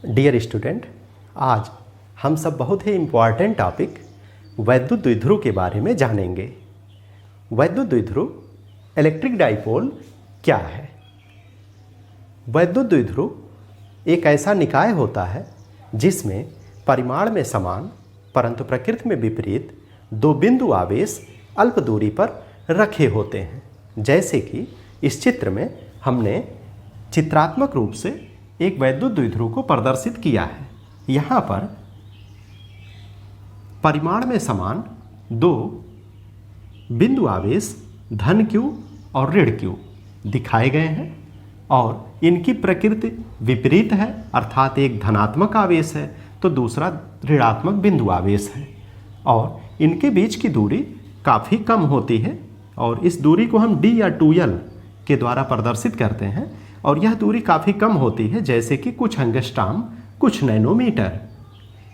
Dear student, आज हम सब बहुत ही इम्पॉर्टेंट टॉपिक वैद्युत द्विध्रुव के बारे में जानेंगे। वैद्युत द्विध्रुव इलेक्ट्रिक डाइपोल क्या है? वैद्युत द्विध्रुव एक ऐसा निकाय होता है जिसमें परिमाण में समान परंतु प्रकृति में विपरीत दो बिंदु आवेश अल्प दूरी पर रखे होते हैं। जैसे कि इस चित्र में हमने चित्रात्मक रूप से एक वैद्युत द्विध्रुव को प्रदर्शित किया है। यहाँ पर परिमाण में समान दो बिंदु आवेश धन Q और ऋण Q दिखाए गए हैं और इनकी प्रकृति विपरीत है, अर्थात एक धनात्मक आवेश है तो दूसरा ऋणात्मक बिंदु आवेश है और इनके बीच की दूरी काफ़ी कम होती है और इस दूरी को हम d या 2l के द्वारा प्रदर्शित करते हैं और यह दूरी काफ़ी कम होती है, जैसे कि कुछ एंगस्ट्रॉम, कुछ नैनोमीटर।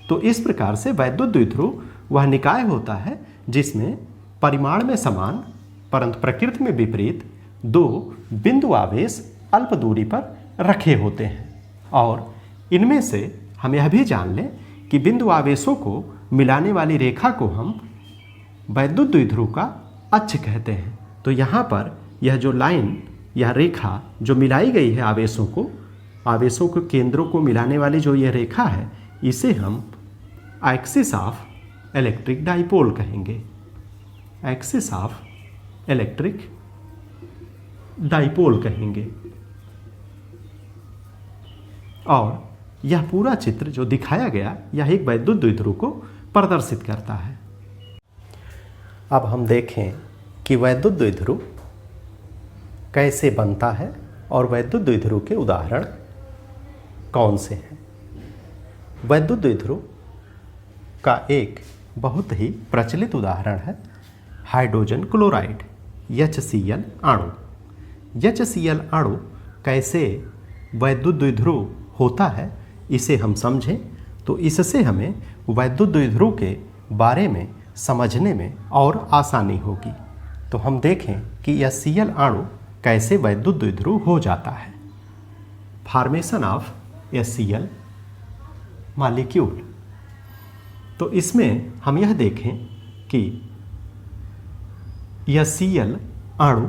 तो इस प्रकार से वैद्युत द्विध्रुव वह निकाय होता है जिसमें परिमाण में समान परंतु प्रकृति में विपरीत दो बिंदु आवेश अल्प दूरी पर रखे होते हैं और इनमें से हम यह भी जान लें कि बिंदु आवेशों को मिलाने वाली रेखा को हम वैद्युत द्विध्रुव का अक्ष कहते हैं। तो यहाँ पर यह जो लाइन या रेखा जो मिलाई गई है आवेशों के केंद्रों को मिलाने वाली जो यह रेखा है, इसे हम एक्सिस ऑफ इलेक्ट्रिक डाइपोल कहेंगे। एक्सिस ऑफ इलेक्ट्रिक डाइपोल कहेंगे। और यह पूरा चित्र जो दिखाया गया यह एक वैद्युत द्विध्रुव को प्रदर्शित करता है। अब हम देखें कि वैद्युत द्विध्रुव कैसे बनता है और वैद्युत द्विध्रुव के उदाहरण कौन से हैं। वैद्युत द्विध्रुव का एक बहुत ही प्रचलित उदाहरण है हाइड्रोजन क्लोराइड HCl अणु। HCl अणु कैसे वैद्युत द्विध्रुव होता है इसे हम समझें तो इससे हमें वैद्युत द्विध्रुव के बारे में समझने में और आसानी होगी। तो हम देखें कि HCl अणु कैसे वैद्युत द्विध्रुव हो जाता है। Formation of HCl molecule. तो इसमें हम यह देखें कि HCl अणु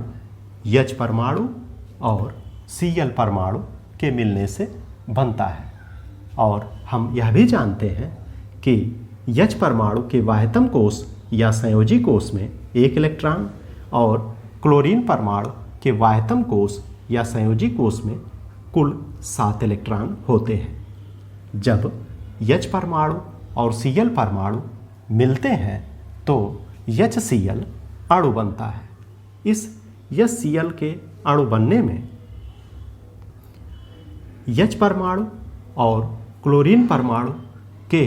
H परमाणु और Cl परमाणु के मिलने से बनता है और हम यह भी जानते हैं कि H परमाणु के वाह्यतम कोष या संयोजी कोष में 1 इलेक्ट्रॉन और क्लोरीन परमाणु के वाह्यतम कोष या संयोजी कोष में कुल 7 इलेक्ट्रॉन होते हैं। जब H परमाणु और Cl परमाणु मिलते हैं तो HCl अणु बनता है। इस HCl के अणु बनने में H परमाणु और क्लोरीन परमाणु के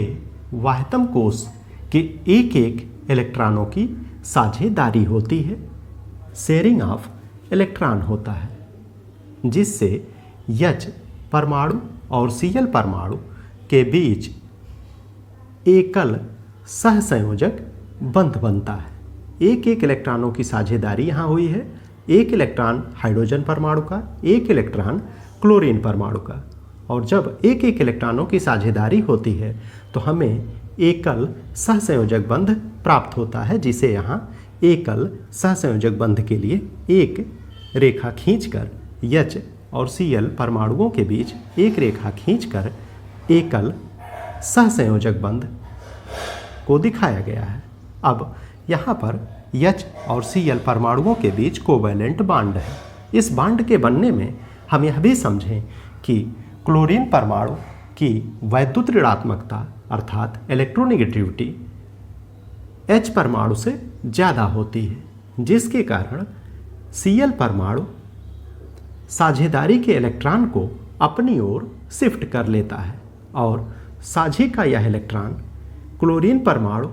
वाह्यतम कोष के एक इलेक्ट्रॉनों की साझेदारी होती है। शेयरिंग ऑफ इलेक्ट्रॉन होता है जिससे H परमाणु और Cl परमाणु के बीच एकल सहसंयोजक बंध बनता है। एक इलेक्ट्रॉनों की साझेदारी यहाँ हुई है, एक इलेक्ट्रॉन हाइड्रोजन परमाणु का, एक इलेक्ट्रॉन क्लोरीन परमाणु का। और जब एक इलेक्ट्रॉनों की साझेदारी होती है तो हमें एकल सहसंयोजक बंध प्राप्त होता है, जिसे यहाँ एकल सहसंयोजक बंध के लिए एक रेखा खींचकर H और Cl परमाणुओं के बीच एक रेखा खींचकर एकल सहसंयोजक बंध को दिखाया गया है। अब यहाँ पर H और Cl परमाणुओं के बीच कोवैलेंट बॉन्ड है। इस बॉन्ड के बनने में हम यह भी समझें कि क्लोरीन परमाणु की वैद्युत ऋणात्मकता अर्थात इलेक्ट्रोनेगेटिविटी H परमाणु से ज़्यादा होती है, जिसके कारण Cl परमाणु साझेदारी के इलेक्ट्रॉन को अपनी ओर शिफ्ट कर लेता है और साझे का यह इलेक्ट्रॉन क्लोरीन परमाणु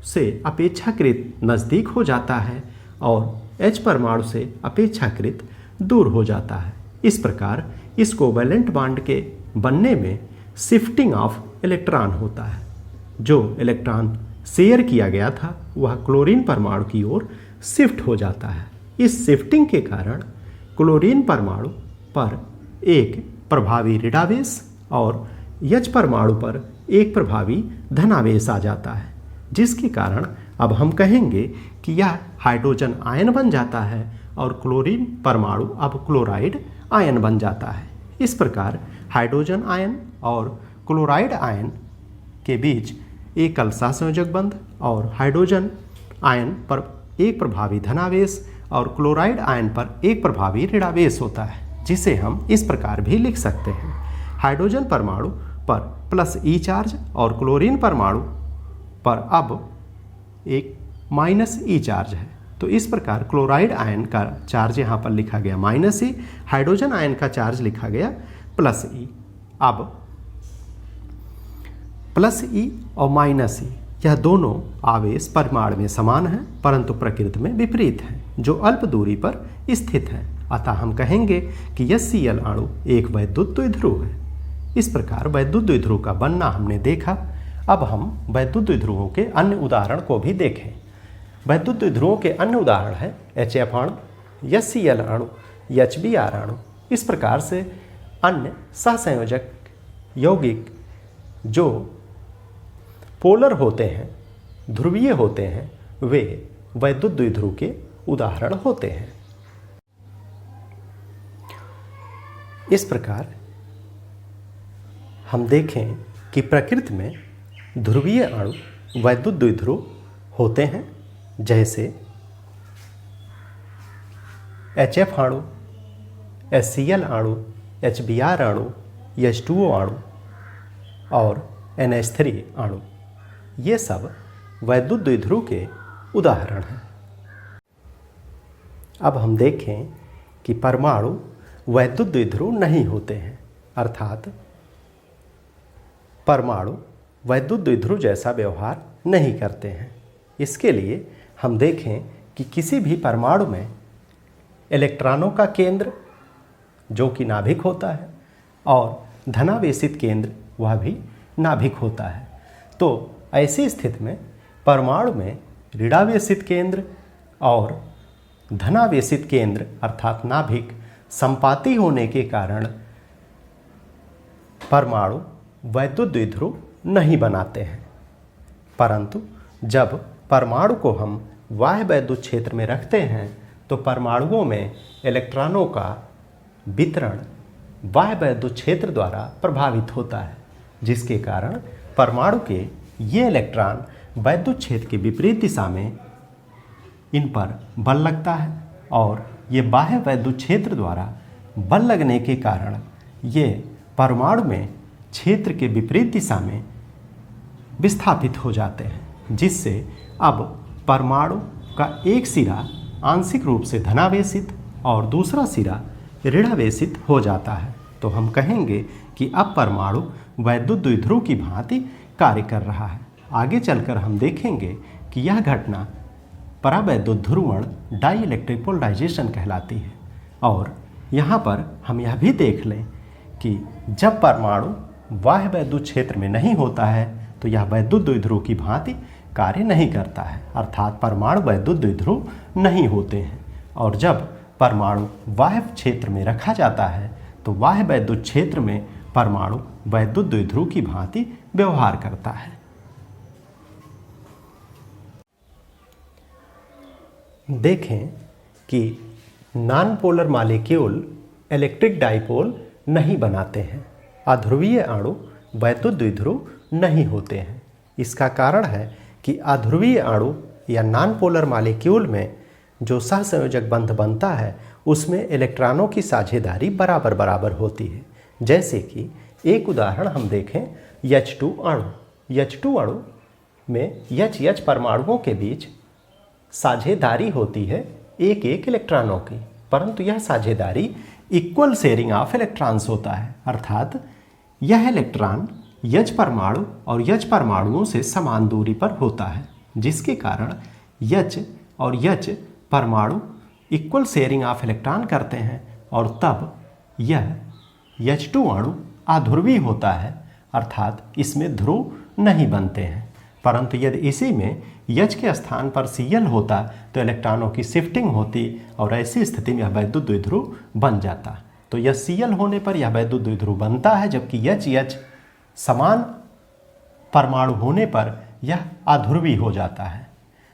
से अपेक्षाकृत नज़दीक हो जाता है और H परमाणु से अपेक्षाकृत दूर हो जाता है। इस प्रकार इस कोवैलेंट बॉन्ड के बनने में शिफ्टिंग ऑफ इलेक्ट्रॉन होता है। जो इलेक्ट्रॉन शेयर किया गया था वह क्लोरीन परमाणु की ओर शिफ्ट हो जाता है। इस शिफ्टिंग के कारण क्लोरीन परमाणु पर एक प्रभावी ऋणावेश और H परमाणु पर एक प्रभावी धनावेश आ जाता है, जिसके कारण अब हम कहेंगे कि यह हाइड्रोजन आयन बन जाता है और क्लोरीन परमाणु अब क्लोराइड आयन बन जाता है। इस प्रकार हाइड्रोजन आयन और क्लोराइड आयन के बीच एकल सहसंयोजक बंध और हाइड्रोजन आयन पर एक प्रभावी धनावेश और क्लोराइड आयन पर एक प्रभावी ऋणावेश होता है, जिसे हम इस प्रकार भी लिख सकते हैं। हाइड्रोजन परमाणु पर प्लस ई चार्ज और क्लोरीन परमाणु पर अब एक माइनस ई चार्ज है। तो इस प्रकार क्लोराइड आयन का चार्ज यहाँ पर लिखा गया माइनस ई, हाइड्रोजन आयन का चार्ज लिखा गया प्लस ई। अब प्लस ई और माइनस ई यह दोनों आवेश परिमाण में समान हैं, परंतु प्रकृति में विपरीत हैं, जो अल्प दूरी पर स्थित हैं। अतः हम कहेंगे कि HCl अणु एक वैद्युत द्विध्रुव है। इस प्रकार वैद्युत द्विध्रुव का बनना हमने देखा। अब हम वैद्युत द्विध्रुवों के अन्य उदाहरण को भी देखें। वैद्युत द्विध्रुवों के अन्य उदाहरण है HF अणु, HCl अणु, HBr अणु। इस प्रकार से अन्य सहसंयोजक यौगिक जो पोलर होते हैं, ध्रुवीय होते हैं, वे वैद्युत द्विध्रुव के उदाहरण होते हैं। इस प्रकार हम देखें कि प्रकृति में ध्रुवीय अणु वैद्युत द्विध्रुव होते हैं, जैसे HF अणु, HCl अणु, HBr अणु, H2O अणु और NH3 अणु। ये सब वैद्युत द्विध्रुव के उदाहरण हैं। अब हम देखें कि परमाणु वैद्युत द्विध्रुव नहीं होते हैं, अर्थात परमाणु वैद्युत द्विध्रुव जैसा व्यवहार नहीं करते हैं। इसके लिए हम देखें कि किसी भी परमाणु में इलेक्ट्रॉनों का केंद्र जो कि नाभिक होता है और धनावेशित केंद्र वह भी नाभिक होता है। तो ऐसी स्थिति में परमाणु में ऋणावेशित केंद्र और धनावेशित केंद्र अर्थात नाभिक संपाती होने के कारण परमाणु वैद्युत द्विध्रुव नहीं बनाते हैं। परंतु जब परमाणु को हम बाह्य वैद्युत क्षेत्र में रखते हैं तो परमाणुओं में इलेक्ट्रॉनों का वितरण बाह्य वैद्युत क्षेत्र द्वारा प्रभावित होता है, जिसके कारण परमाणु के ये इलेक्ट्रॉन वैद्युत क्षेत्र के विपरीत दिशा में इन पर बल लगता है और ये बाह्य वैद्युत क्षेत्र द्वारा बल लगने के कारण ये परमाणु में क्षेत्र के विपरीत दिशा में विस्थापित हो जाते हैं, जिससे अब परमाणु का एक सिरा आंशिक रूप से धनावेशित और दूसरा सिरा ऋणावेशित हो जाता है। तो हम कहेंगे कि अब परमाणु वैद्युत द्विध्रुव की भांति कार्य कर रहा है। आगे चलकर हम देखेंगे कि यह घटना परावैद्युत ध्रुवण डाई इलेक्ट्रिक पोलराइजेशन कहलाती है। और यहाँ पर हम यह भी देख लें कि जब परमाणु बाह्य वैद्युत क्षेत्र में नहीं होता है तो यह वैद्युत द्विध्रुव की भांति कार्य नहीं करता है, अर्थात परमाणु वैद्युत द्विध्रुव नहीं होते हैं। और जब परमाणु बाह्य क्षेत्र में रखा जाता है तो बाह्य वैद्युत क्षेत्र में परमाणु वैद्युत द्विध्रुव की भांति व्यवहार करता है। देखें कि non polar molecule electric dipole नहीं बनाते हैं। अध्रुवीय अणु वैद्युत द्विध्रुव नहीं होते हैं। इसका कारण है कि अध्रुवीय अणु या नॉन पोलर मॉलिक्यूल में जो सहसंयोजक बंध बनता है उसमें इलेक्ट्रॉनों की साझेदारी बराबर बराबर होती है। जैसे कि एक उदाहरण हम देखें H2 अणु। H2 अणु में H परमाणुओं के बीच साझेदारी होती है एक एक इलेक्ट्रॉनों की, परंतु यह साझेदारी इक्वल शेयरिंग ऑफ इलेक्ट्रॉन्स होता है, अर्थात यह इलेक्ट्रॉन H परमाणु और H परमाणुओं से समान दूरी पर होता है, जिसके कारण H और H परमाणु इक्वल शेयरिंग ऑफ इलेक्ट्रॉन करते हैं और तब यह H2 अणु अध्रुवीय होता है, अर्थात इसमें ध्रुव नहीं बनते हैं। परंतु यदि इसी में H के स्थान पर Cl होता तो इलेक्ट्रॉनों की शिफ्टिंग होती और ऐसी स्थिति में यह वैद्युत द्विध्रुव बन जाता। तो यह Cl होने पर यह वैद्युत द्विध्रुव बनता है, जबकि H समान परमाणु होने पर यह अध्रुवीय हो जाता है।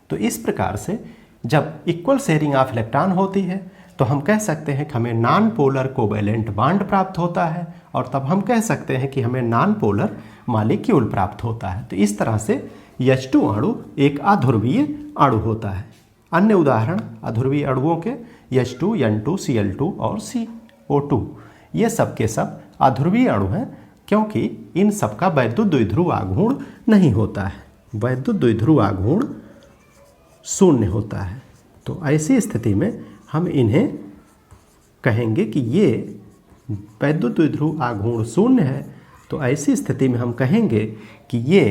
तो इस प्रकार से जब इक्वल शेयरिंग ऑफ इलेक्ट्रॉन होती है तो हम कह सकते हैं कि हमें नॉन पोलर कोवैलेंट बॉन्ड प्राप्त होता है, और तब हम कह सकते हैं कि हमें नॉन पोलर मॉलिक्यूल प्राप्त होता है। तो इस तरह से H2 अणु एक अध्रुवीय अणु होता है। अन्य उदाहरण अध्रुवीय अणुओं के H2, N2, Cl2 और CO2, ये सब के सब अध्रुवीय अणु हैं, क्योंकि इन सब का वैद्युत द्विध्रुव आघूर्ण नहीं होता है। वैद्युत द्विध्रुव आघूर्ण शून्य होता है। तो ऐसी स्थिति में हम इन्हें कहेंगे कि ये वैद्युत द्विध्रुव आघूर्ण शून्य है। तो ऐसी स्थिति में हम कहेंगे कि ये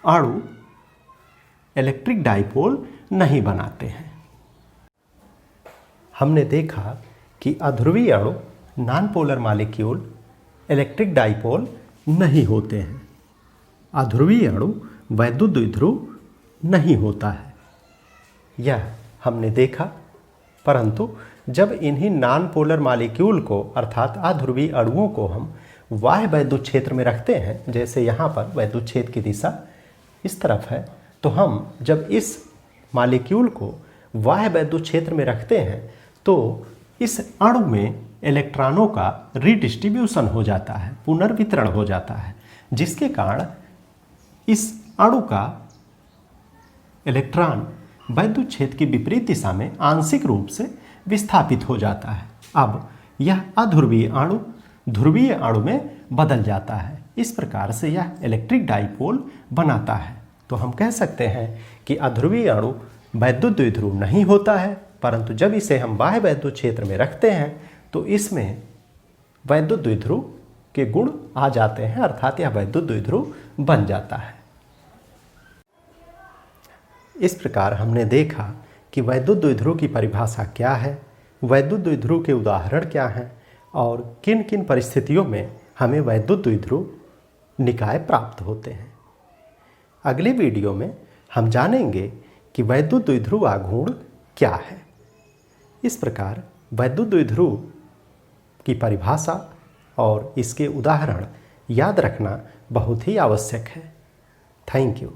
अणु इलेक्ट्रिक डाइपोल नहीं बनाते हैं। हमने देखा कि अध्रुवीय अणु non polar molecule electric dipole नहीं होते हैं। अध्रुवीय अणु वैद्युत द्विध्रुव नहीं होता है, यह हमने देखा। परंतु जब इन्हीं नॉन पोलर मॉलिक्यूल को अर्थात अध्रुवीय अणुओं को हम बाह्य वैद्युत क्षेत्र में रखते हैं, जैसे यहाँ पर वैद्युत क्षेत्र की दिशा इस तरफ है, तो हम जब इस मॉलिक्यूल को बाह्य वैद्युत क्षेत्र में रखते हैं तो इस अणु में इलेक्ट्रॉनों का रिडिस्ट्रीब्यूशन हो जाता है, पुनर्वितरण हो जाता है, जिसके कारण इस अणु का इलेक्ट्रॉन वैद्युत क्षेत्र की विपरीत दिशा में आंशिक रूप से विस्थापित हो जाता है। अब यह अध्रुवीय अणु ध्रुवीय अणु में बदल जाता है। इस प्रकार से यह इलेक्ट्रिक डाइपोल बनाता है। तो हम कह सकते हैं कि अध्रुवीय अणु वैद्युत द्विध्रुव नहीं होता है, परंतु जब इसे हम बाह्य वैद्युत क्षेत्र में रखते हैं तो इसमें वैद्युत द्विध्रुव के गुण आ जाते हैं, अर्थात यह वैद्युत द्विध्रुव बन जाता है। इस प्रकार हमने देखा कि वैद्युत द्विध्रुव की परिभाषा क्या है, वैद्युत द्विध्रुव के उदाहरण क्या हैं, और किन किन परिस्थितियों में हमें वैद्युत द्विध्रुव निकाय प्राप्त होते हैं। अगले वीडियो में हम जानेंगे कि वैद्युत द्विध्रुव आघूर्ण क्या है। इस प्रकार वैद्युत द्विध्रुव की परिभाषा और इसके उदाहरण याद रखना बहुत ही आवश्यक है। Thank you.